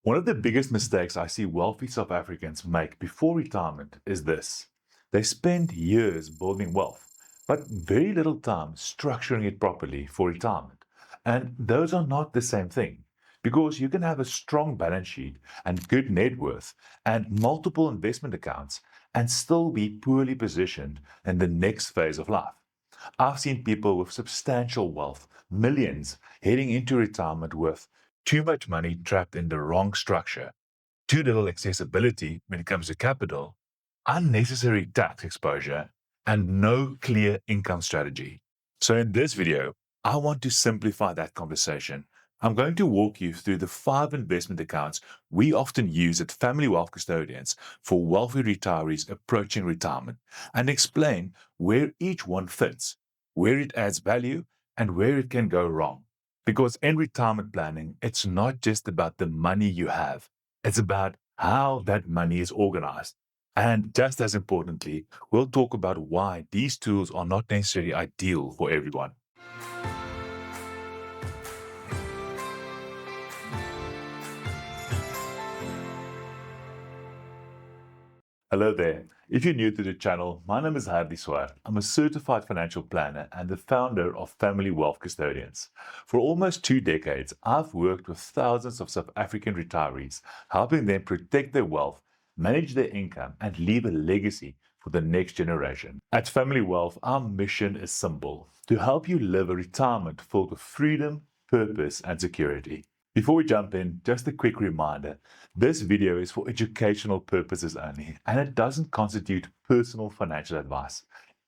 One of the biggest mistakes I see wealthy South Africans make before retirement is this. They spend years building wealth, but very little time structuring it properly for retirement. And those are not the same thing because you can have a strong balance sheet and good net worth and multiple investment accounts and still be poorly positioned in the next phase of life. I've seen people with substantial wealth, millions, heading into retirement with too much money trapped in the wrong structure, too little accessibility when it comes to capital, unnecessary tax exposure, and no clear income strategy. So, in this video, I want to simplify that conversation. I'm going to walk you through the 5 investment accounts we often use at Family Wealth Custodians for wealthy retirees approaching retirement and explain where each one fits, where it adds value, and where it can go wrong. Because in retirement planning, it's not just about the money you have, it's about how that money is organized. And just as importantly, we'll talk about why these tools are not necessarily ideal for everyone. Hello there. If you're new to the channel, my name is R10m. I'm a certified financial planner and the founder of Family Wealth Custodians. For almost 2 decades, I've worked with thousands of South African retirees, helping them protect their wealth, manage their income, and leave a legacy for the next generation. At Family Wealth, our mission is simple: to help you live a retirement filled with freedom, purpose, and security. Before we jump in, just a quick reminder. This video is for educational purposes only, and it doesn't constitute personal financial advice.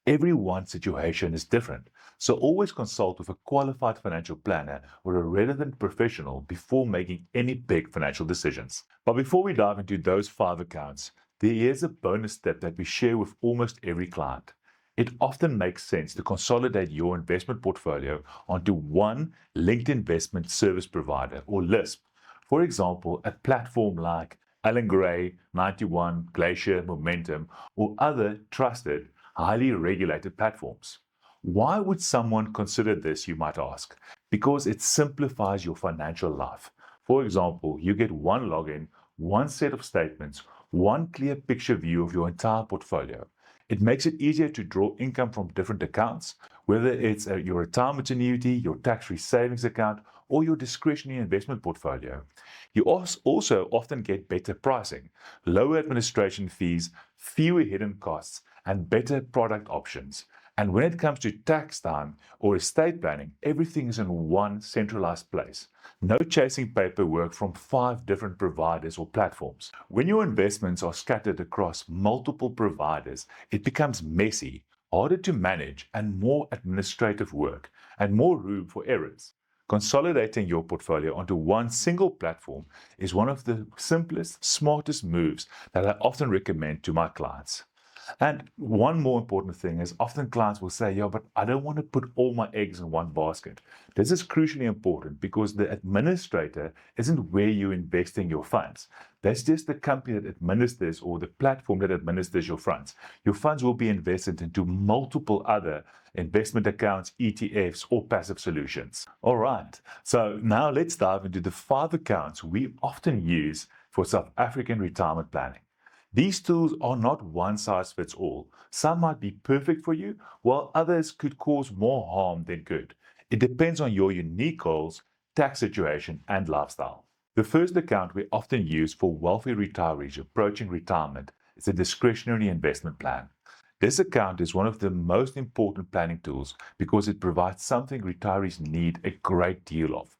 Everyone's situation is different, so always consult with a qualified financial planner or a relevant professional before making any big financial decisions. But before we dive into those 5 accounts, there is a bonus step that we share with almost every client. It often makes sense to consolidate your investment portfolio onto one linked investment service provider or LISP. For example, a platform like Allen Gray, 91, Glacier, Momentum, or other trusted, highly regulated platforms. Why would someone consider this, you might ask? Because it simplifies your financial life. For example, you get one login, one set of statements, one clear picture view of your entire portfolio. It makes it easier to draw income from different accounts, whether it's your retirement annuity, your tax-free savings account, or your discretionary investment portfolio. You also often get better pricing, lower administration fees, fewer hidden costs, and better product options. And when it comes to tax time or estate planning, everything is in one centralized place. No chasing paperwork from 5 different providers or platforms. When your investments are scattered across multiple providers, it becomes messy, harder to manage, and more administrative work, and more room for errors. Consolidating your portfolio onto one single platform is one of the simplest, smartest moves that I often recommend to my clients. And one more important thing is often clients will say, yeah, but I don't want to put all my eggs in one basket. This is crucially important because the administrator isn't where you're investing your funds. That's just the company that administers or the platform that administers your funds. Your funds will be invested into multiple other investment accounts, ETFs, or passive solutions. All right, so now let's dive into the 5 accounts we often use for South African retirement planning. These tools are not one size fits all. Some might be perfect for you, while others could cause more harm than good. It depends on your unique goals, tax situation, and lifestyle. The first account we often use for wealthy retirees approaching retirement is a discretionary investment plan. This account is one of the most important planning tools because it provides something retirees need a great deal of: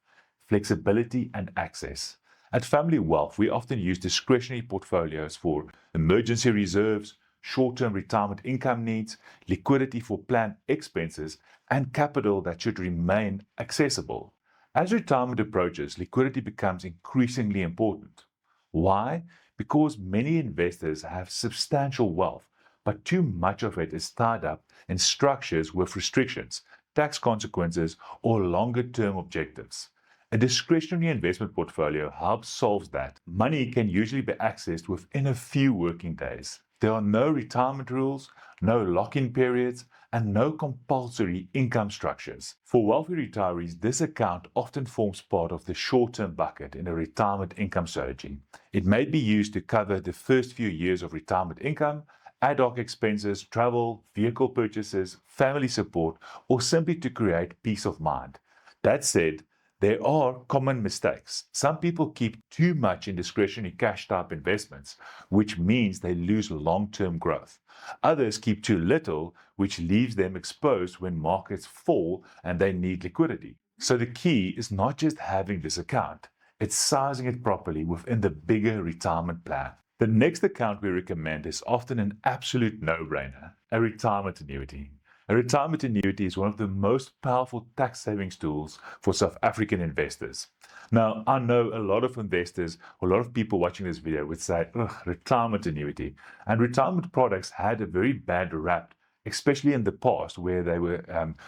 flexibility and access. At Family Wealth, we often use discretionary portfolios for emergency reserves, short-term retirement income needs, liquidity for planned expenses, and capital that should remain accessible. As retirement approaches, liquidity becomes increasingly important. Why? Because many investors have substantial wealth, but too much of it is tied up in structures with restrictions, tax consequences, or longer-term objectives. A discretionary investment portfolio helps solve that. Money can usually be accessed within a few working days. There are no retirement rules, no lock-in periods, and no compulsory income structures. For wealthy retirees, this account often forms part of the short-term bucket in a retirement income strategy. It may be used to cover the first few years of retirement income, ad hoc expenses, travel, vehicle purchases, family support, or simply to create peace of mind. That said, there are common mistakes. Some people keep too much in discretionary cash type investments, which means they lose long-term growth. Others keep too little, which leaves them exposed when markets fall and they need liquidity. So the key is not just having this account, it's sizing it properly within the bigger retirement plan. The next account we recommend is often an absolute no-brainer, a retirement annuity. A retirement annuity is one of the most powerful tax savings tools for South African investors. Now, I know a lot of investors, a lot of people watching this video would say, ugh, retirement annuity. And retirement products had a very bad rap, especially in the past, where they were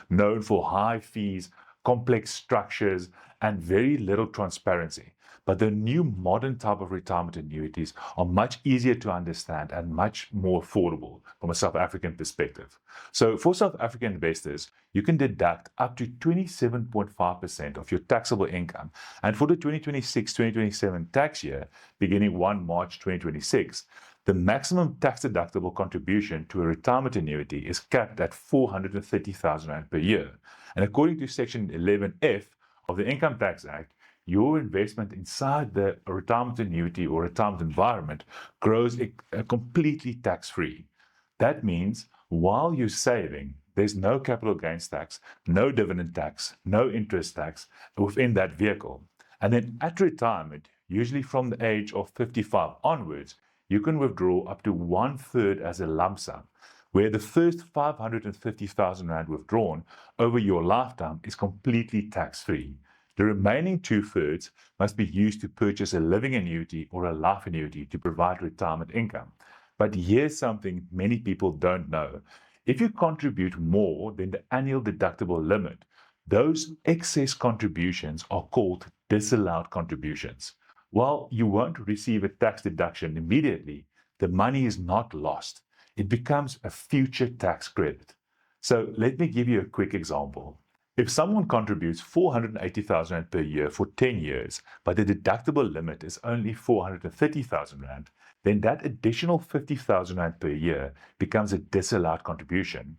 known for high fees, complex structures, and very little transparency. But the new modern type of retirement annuities are much easier to understand and much more affordable from a South African perspective. So for South African investors, you can deduct up to 27.5% of your taxable income. And for the 2026-2027 tax year, beginning 1 March 2026, the maximum tax-deductible contribution to a retirement annuity is capped at 430,000 Rand per year. And according to Section 11F of the Income Tax Act, your investment inside the retirement annuity or retirement environment grows completely tax-free. That means while you're saving, there's no capital gains tax, no dividend tax, no interest tax within that vehicle. And then at retirement, usually from the age of 55 onwards, you can withdraw up to 1/3 as a lump sum, where the first 550,000 Rand withdrawn over your lifetime is completely tax-free. The remaining 2/3 must be used to purchase a living annuity or a life annuity to provide retirement income. But here's something many people don't know. If you contribute more than the annual deductible limit, those excess contributions are called disallowed contributions. While you won't receive a tax deduction immediately, the money is not lost. It becomes a future tax credit. So let me give you a quick example. If someone contributes 480,000 Rand per year for 10 years, but the deductible limit is only 430,000 Rand, then that additional 50,000 Rand per year becomes a disallowed contribution.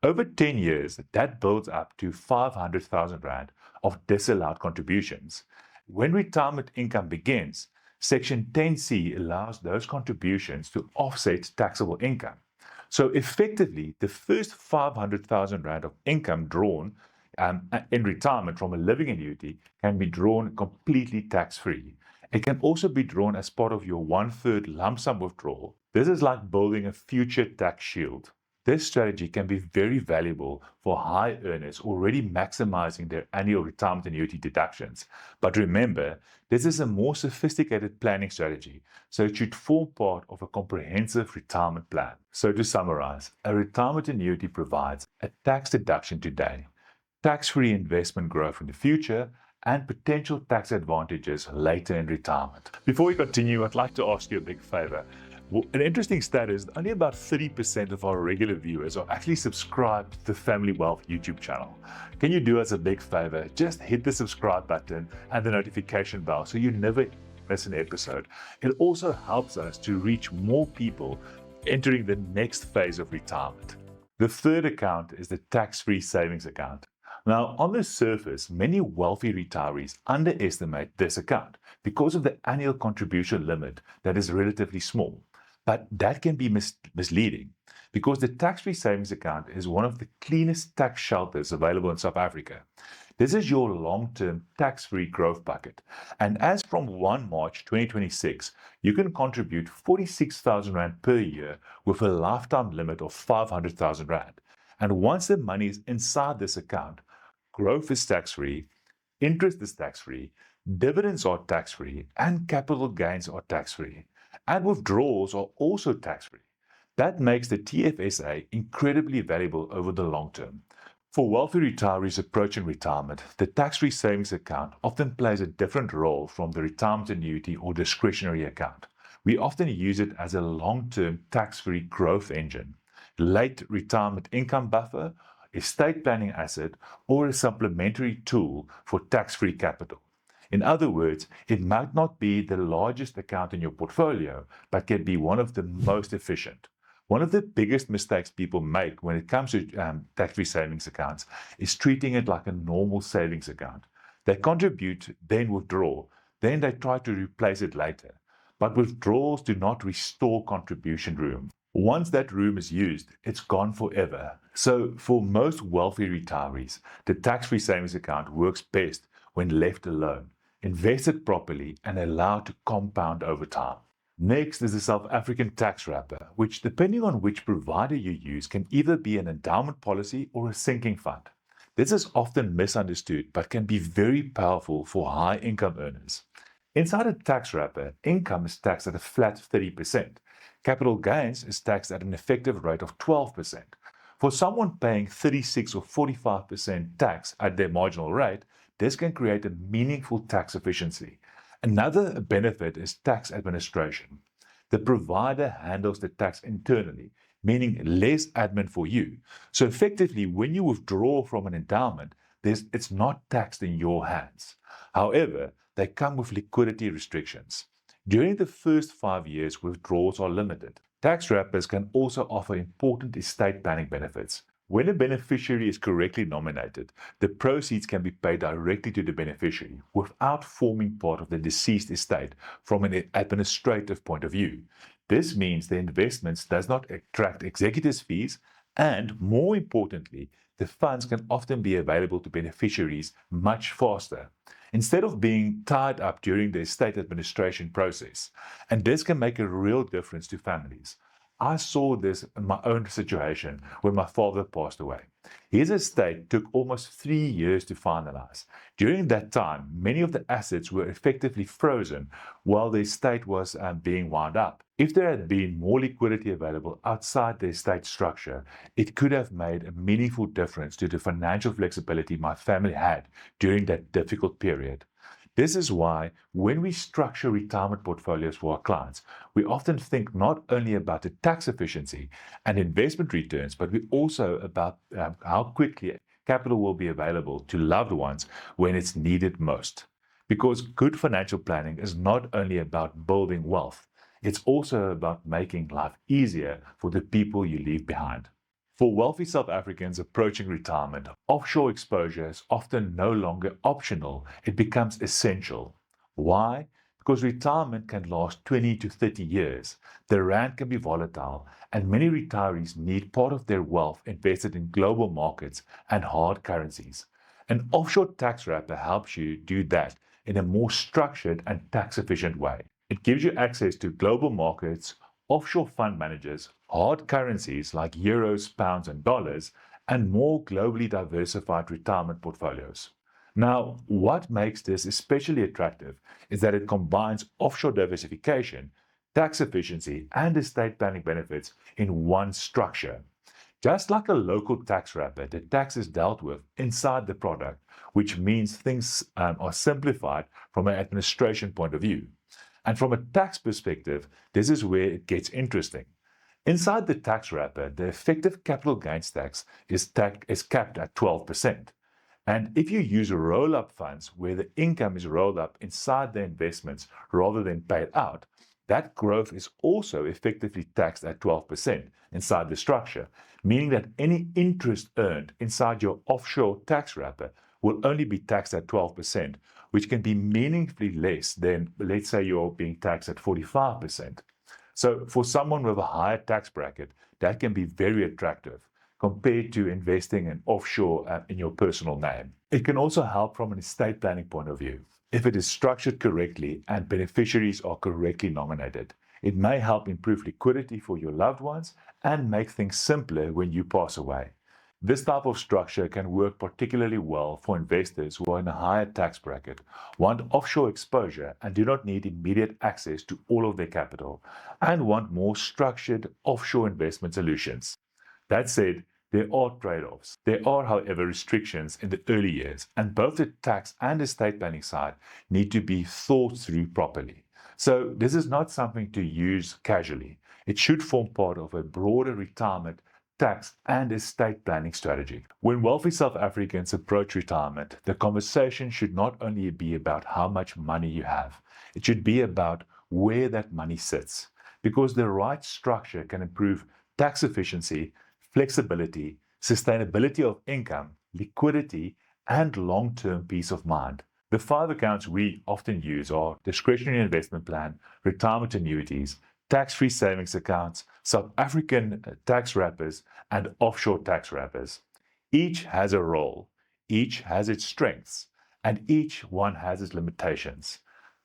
Over 10 years, that builds up to 500,000 Rand of disallowed contributions. When retirement income begins, Section 10C allows those contributions to offset taxable income. So effectively, the first 500,000 Rand of income drawn in retirement from a living annuity can be drawn completely tax-free. It can also be drawn as part of your 1/3 lump sum withdrawal. This is like building a future tax shield. This strategy can be very valuable for high earners already maximizing their annual retirement annuity deductions. But remember, this is a more sophisticated planning strategy, so it should form part of a comprehensive retirement plan. So to summarize, a retirement annuity provides a tax deduction today, tax-free investment growth in the future, and potential tax advantages later in retirement. Before we continue, I'd like to ask you a big favor. An interesting stat is only about 30% of our regular viewers are actually subscribed to the Family Wealth YouTube channel. Can you do us a big favor? Just hit the subscribe button and the notification bell so you never miss an episode. It also helps us to reach more people entering the next phase of retirement. The third account is the tax-free savings account. Now, on the surface, many wealthy retirees underestimate this account because of the annual contribution limit that is relatively small. But that can be misleading because the tax-free savings account is one of the cleanest tax shelters available in South Africa. This is your long-term tax-free growth bucket. And as from 1 March 2026, you can contribute 46,000 Rand per year with a lifetime limit of 500,000 Rand. And once the money is inside this account, growth is tax-free, interest is tax-free, dividends are tax-free, and capital gains are tax-free. And withdrawals are also tax-free. That makes the TFSA incredibly valuable over the long term. For wealthy retirees approaching retirement, the tax-free savings account often plays a different role from the retirement annuity or discretionary account. We often use it as a long-term tax-free growth engine, late retirement income buffer, estate planning asset, or a supplementary tool for tax-free capital. In other words, it might not be the largest account in your portfolio, but can be one of the most efficient. One of the biggest mistakes people make when it comes to tax-free savings accounts is treating it like a normal savings account. They contribute, then withdraw, then they try to replace it later. But withdrawals do not restore contribution room. Once that room is used, it's gone forever. So for most wealthy retirees, the tax-free savings account works best when left alone, invested properly, and allowed to compound over time. Next is the South African tax wrapper, which, depending on which provider you use, can either be an endowment policy or a sinking fund. This is often misunderstood but can be very powerful for high income earners. Inside a tax wrapper, income is taxed at a flat 30%. Capital gains is taxed at an effective rate of 12%. For someone paying 36 or 45% tax at their marginal rate, this can create a meaningful tax efficiency. Another benefit is tax administration. The provider handles the tax internally, meaning less admin for you. So effectively, when you withdraw from an endowment, it's not taxed in your hands. However, they come with liquidity restrictions. During the first 5 years, withdrawals are limited. Tax wrappers can also offer important estate planning benefits. When a beneficiary is correctly nominated, the proceeds can be paid directly to the beneficiary without forming part of the deceased estate from an administrative point of view. This means the investments does not attract executors' fees, and more importantly, the funds can often be available to beneficiaries much faster, instead of being tied up during the estate administration process. And this can make a real difference to families. I saw this in my own situation when my father passed away. His estate took almost 3 years to finalize. During that time, many of the assets were effectively frozen while the estate was being wound up. If there had been more liquidity available outside the estate structure, it could have made a meaningful difference to the financial flexibility my family had during that difficult period. This is why, when we structure retirement portfolios for our clients, we often think not only about the tax efficiency and investment returns, but we also about how quickly capital will be available to loved ones when it's needed most. Because good financial planning is not only about building wealth, it's also about making life easier for the people you leave behind. For wealthy South Africans approaching retirement, offshore exposure is often no longer optional, it becomes essential. Why? Because retirement can last 20 to 30 years, the rand can be volatile, and many retirees need part of their wealth invested in global markets and hard currencies. An offshore tax wrapper helps you do that in a more structured and tax-efficient way. It gives you access to global markets, offshore fund managers, hard currencies like euros, pounds, and dollars, and more globally diversified retirement portfolios. Now, what makes this especially attractive is that it combines offshore diversification, tax efficiency, and estate planning benefits in one structure. Just like a local tax wrapper, the tax is dealt with inside the product, which means things are simplified from an administration point of view. And from a tax perspective, this is where it gets interesting. Inside the tax wrapper, the effective capital gains tax is capped at 12%. And if you use roll-up funds where the income is rolled up inside the investments rather than paid out, that growth is also effectively taxed at 12% inside the structure, meaning that any interest earned inside your offshore tax wrapper will only be taxed at 12%, which can be meaningfully less than, let's say, you're being taxed at 45%. So for someone with a higher tax bracket, that can be very attractive compared to investing in offshore in your personal name. It can also help from an estate planning point of view. If it is structured correctly and beneficiaries are correctly nominated, it may help improve liquidity for your loved ones and make things simpler when you pass away. This type of structure can work particularly well for investors who are in a higher tax bracket, want offshore exposure and do not need immediate access to all of their capital, and want more structured offshore investment solutions. That said, there are trade-offs. There are, however, restrictions in the early years, and both the tax and estate planning side need to be thought through properly. So this is not something to use casually. It should form part of a broader retirement, tax, and estate planning strategy. When wealthy South Africans approach retirement, the conversation should not only be about how much money you have, it should be about where that money sits, because the right structure can improve tax efficiency, flexibility, sustainability of income, liquidity, and long-term peace of mind. The 5 accounts we often use are discretionary investment plan, retirement annuities, tax-free savings accounts, South African tax wrappers, and offshore tax wrappers. Each has a role, each has its strengths, and each one has its limitations.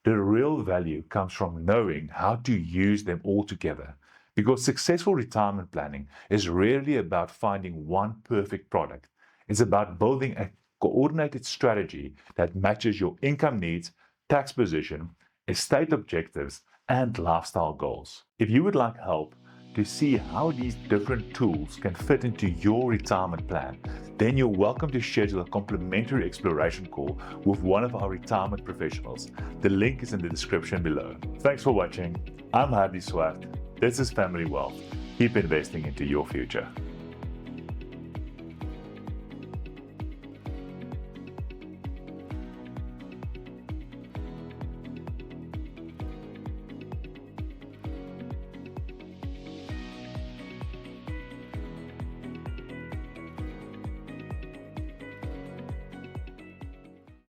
The real value comes from knowing how to use them all together, because successful retirement planning is rarely about finding one perfect product. It's about building a coordinated strategy that matches your income needs, tax position, estate objectives, and lifestyle goals. If you would like help to see how these different tools can fit into your retirement plan, then you're welcome to schedule a complimentary exploration call with one of our retirement professionals. The link is in the description below. Thanks for watching. I'm Hardy Swart. This is Family Wealth. Keep investing into your future.